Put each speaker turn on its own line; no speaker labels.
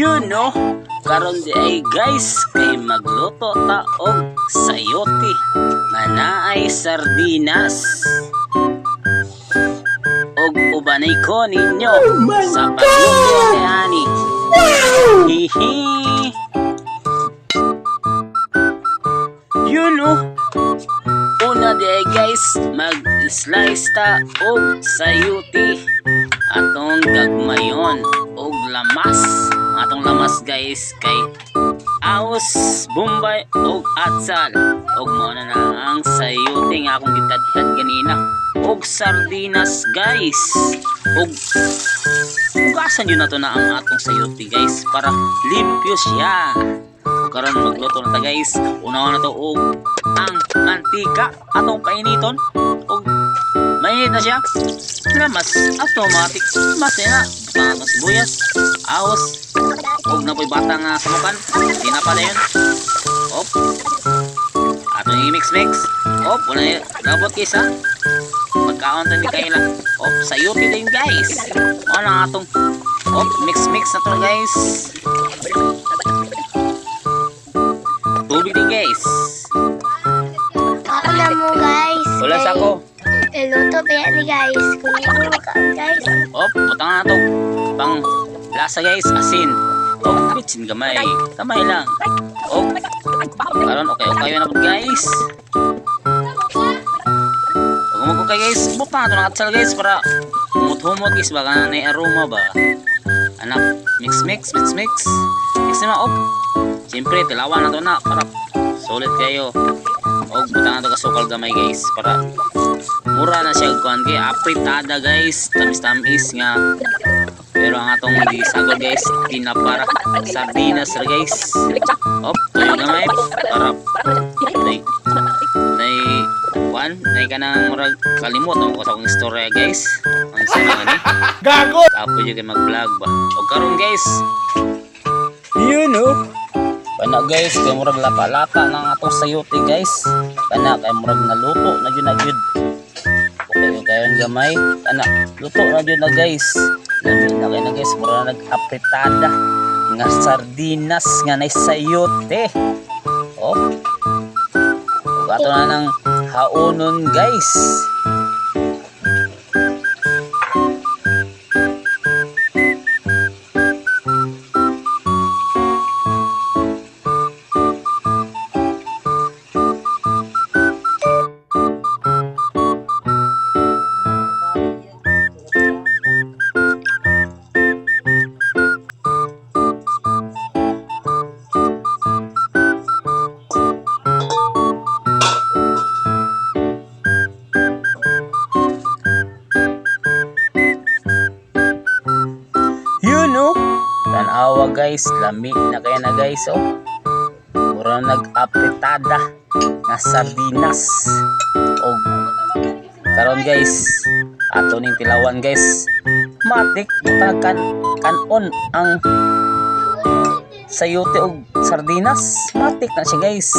You know, karon di ay guys kay magluto ta og sayote nga naay sardinas og ubanay ko ninyo sa pagluto ni ani. Hihi. You know, una di ay guys mag-slice ta og sayote atong gagmayon og lamas. Atong lamas guys kay aos, bombay og atsal og mao na ang sayote nga akong gitad-tad ganina og sardinas guys og ugasan yun na to na ang atong sayote guys para limpyo siya. Karon magluto na ta guys. Unawa na to og ang mantika atong painiton og mainit na siya. Lamas automatic mas na butang sibuyas, aos og napoy bata nga samukan. Tinapa na yun. Op. Ato i-mix. Op, wala nabot kisa. Pagkaon ta ni kaila. Op, sayote din guys. O na atong op, mix na to guys. Tubig din guys.
Alam mo guys.
Wala sa ako.
Luto pa yan ni guys. Kung hindi mo ka guys.
Op, butang na to. Pang lasa guys, asin. Oh, bitsin gamay. Kamay lang. Oh. Karon okay na po guys. Huwag mo guys. Butang na to ng atsal guys para humot guys. Baka na aroma ba. Anak, mix. Mix na op. Siyempre, tilawan na to na para solid kayo. Og butang na to kasukal gamay guys para mura na siya kuan kay apritada guys. Tamis nga. Pero ang atong gisagol guys, tinapara sardinas ra guys. Op, tuyo gamay para nay kanang murag kalimot ang ko sa akong istorya guys. Ang sana ni. Gago. Apo jud kay mag-vlog ba. Og karon guys, you know, kana guys kay murag lata-lata nang atong sayote guys. Kana kay murag naluto na gyud. Okay kayon gamay. Kana luto na gyud na guys. Dami na kayo na guys, mura na nag-apritada nga sardinas nga na sayote. Oh. Ato na ng haonon guys. Tanawa guys, lami na kaya na guys oh. Mura nag-apritada nga sardinas. Og karon guys, ato ning tilawan guys. Matik kanon ang sayote og sardinas. Matik na siya guys.